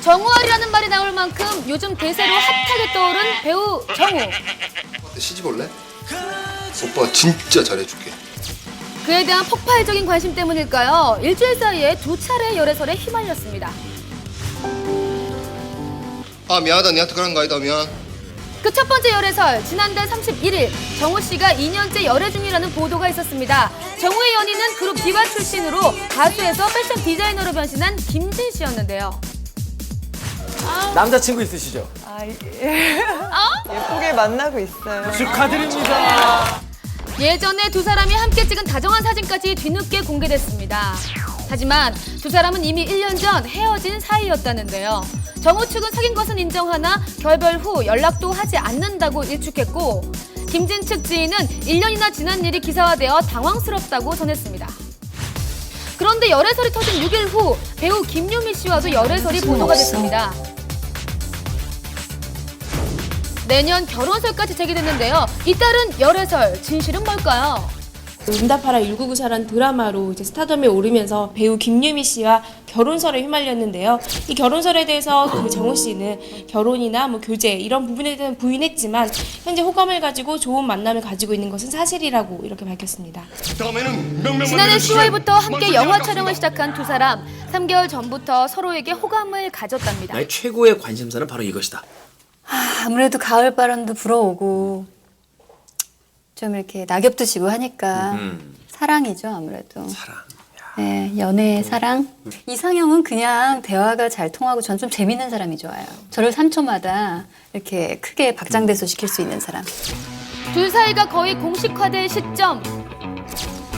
정우알이라는 말이 나올 만큼 요즘 대세로 핫하게 떠오른 배우 정우. 시집 올래? 오빠 진짜 잘해줄게. 그에 대한 폭발적인 관심 때문일까요? 일주일 사이에 2차례 열애설에 휘말렸습니다. 아 미안하다, 니한테 그런 거 아니다, 미안. 그 첫 번째 열애설, 지난달 31일 정우 씨가 2년째 열애 중이라는 보도가 있었습니다. 정우의 연인은 그룹 디바 출신으로 가수에서 패션 디자이너로 변신한 김진 씨였는데요. 남자친구 있으시죠? 예쁘게 만나고 있어요. 축하드립니다. 예전에 두 사람이 함께 찍은 다정한 사진까지 뒤늦게 공개됐습니다. 하지만 두 사람은 이미 1년 전 헤어진 사이였다는데요. 정우 측은 사귄 것은 인정하나 결별 후 연락도 하지 않는다고 일축했고, 김진 측 지인은 1년이나 지난 일이 기사화되어 당황스럽다고 전했습니다. 그런데 열애설이 터진 6일 후 배우 김유미 씨와도 열애설이 보도가 됐습니다. 내년 결혼설까지 제기됐는데요. 잇따른 열애설, 진실은 뭘까요? 응답하라 1994란 드라마로 이제 스타덤에 오르면서 배우 김유미 씨와 결혼설에 휘말렸는데요. 이 결혼설에 대해서 그 정우 씨는 결혼이나 뭐 교제 이런 부분에 대해서는 부인했지만 현재 호감을 가지고 좋은 만남을 가지고 있는 것은 사실이라고 이렇게 밝혔습니다. 지난해 10월부터 함께 영화 촬영을 시작한 두 사람. 3개월 전부터 서로에게 호감을 가졌답니다. 나의 최고의 관심사는 바로 이것이다. 아무래도 가을 바람도 불어오고 좀 이렇게 낙엽도 지고 하니까 사랑이죠, 아무래도. 사랑. 네, 연애, 사랑. 이상형은 그냥 대화가 잘 통하고 전 좀 재밌는 사람이 좋아요. 저를 3초마다 이렇게 크게 박장대소 시킬 수 있는 사람. 둘 사이가 거의 공식화될 시점.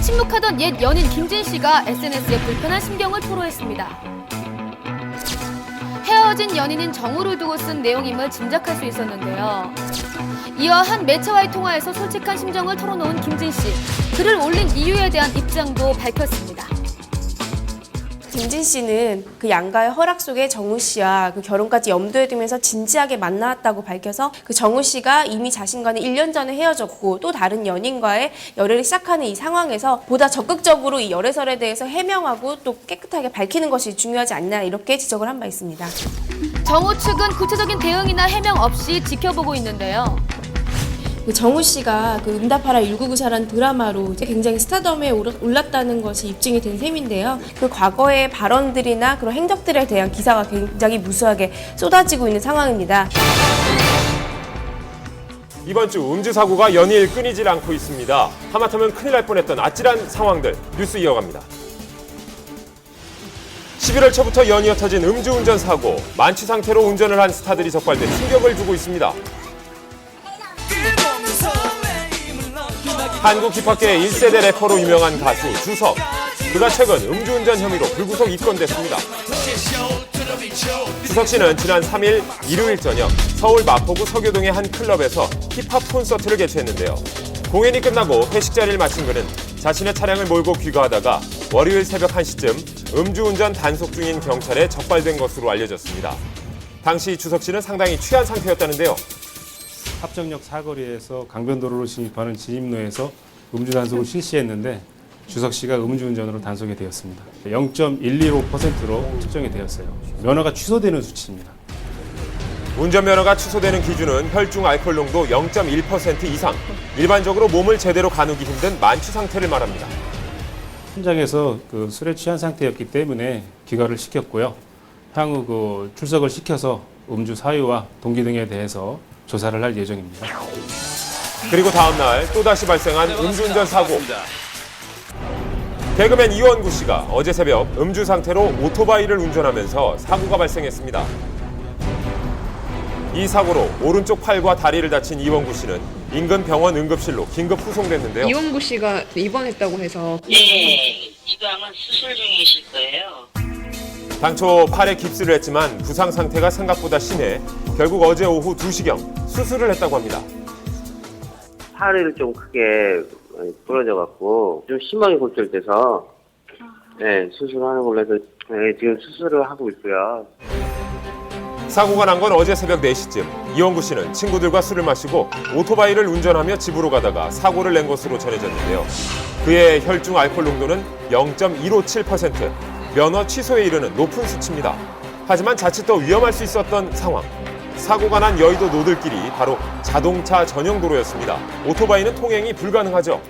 침묵하던 옛 연인 김진 씨가 SNS에 불편한 심경을 토로했습니다. 헤어진 연인인 정우를 두고 쓴 내용임을 짐작할 수 있었는데요. 이어 한 매체와의 통화에서 솔직한 심정을 털어놓은 김진 씨. 글을 올린 이유에 대한 입장도 밝혔습니다. 김진 씨는 그 양가의 허락 속에 정우 씨와 그 결혼까지 염두에 두면서 진지하게 만나왔다고 밝혀서 그 정우 씨가 이미 자신과는 1년 전에 헤어졌고 또 다른 연인과의 열애를 시작하는 이 상황에서 보다 적극적으로 이 열애설에 대해서 해명하고 또 깨끗하게 밝히는 것이 중요하지 않나 이렇게 지적을 한 바 있습니다. 정우 측은 구체적인 대응이나 해명 없이 지켜보고 있는데요. 그 정우 씨가 그 응답하라 1994란 드라마로 이제 굉장히 스타덤에 올랐다는 것이 입증이 된 셈인데요. 그 과거의 발언들이나 그런 행적들에 대한 기사가 굉장히 무수하게 쏟아지고 있는 상황입니다. 이번 주 음주 사고가 연일 끊이질 않고 있습니다. 하마터면 큰일 날 뻔했던 아찔한 상황들 뉴스 이어갑니다. 11월 초부터 연이어 터진 음주운전 사고, 만취 상태로 운전을 한 스타들이 적발돼 충격을 주고 있습니다. 한국 힙합계의 1세대 래퍼로 유명한 가수 주석. 그가 최근 음주운전 혐의로 불구속 입건됐습니다. 주석 씨는 지난 3일 일요일 저녁 서울 마포구 서교동의 한 클럽에서 힙합 콘서트를 개최했는데요. 공연이 끝나고 회식 자리를 마친 그는 자신의 차량을 몰고 귀가하다가 월요일 새벽 1시쯤 음주운전 단속 중인 경찰에 적발된 것으로 알려졌습니다. 당시 주석 씨는 상당히 취한 상태였다는데요. 합정역 사거리에서 강변도로를 진입하는 진입로에서 음주 단속을 실시했는데 주석 씨가 음주운전으로 단속이 되었습니다. 0.125%로 측정이 되었어요. 면허가 취소되는 수치입니다. 운전면허가 취소되는 기준은 혈중 알코올 농도 0.1% 이상, 일반적으로 몸을 제대로 가누기 힘든 만취 상태를 말합니다. 현장에서 그 술에 취한 상태였기 때문에 귀가를 시켰고요. 향후 그 출석을 시켜서 음주 사유와 동기 등에 대해서 조사를 할 예정입니다. 그리고 다음 날 또다시 발생한 음주운전 사고. 개그맨 이원구 씨가 어제 새벽 음주 상태로 오토바이를 운전하면서 사고가 발생했습니다. 이 사고로 오른쪽 팔과 다리를 다친 이원구 씨는 인근 병원 응급실로 긴급 후송됐는데요. 이원구 씨가 입원했다고 해서 네, 지금 아마 수술 중이실 거예요. 당초 팔에 깁스를 했지만 부상 상태가 생각보다 심해 결국 어제 오후 2시경 수술을 했다고 합니다. 팔을 좀 크게 부러져갖고 좀 심하게 골절돼서 네, 수술하는 걸로 해서 네, 지금 수술을 하고 있고요. 사고가 난 건 어제 새벽 4시쯤. 이원구 씨는 친구들과 술을 마시고 오토바이를 운전하며 집으로 가다가 사고를 낸 것으로 전해졌는데요. 그의 혈중 알코올 농도는 0.157%, 면허 취소에 이르는 높은 수치입니다. 하지만 자칫 더 위험할 수 있었던 상황. 사고가 난 여의도 노들길이 바로 자동차 전용 도로였습니다. 오토바이는 통행이 불가능하죠.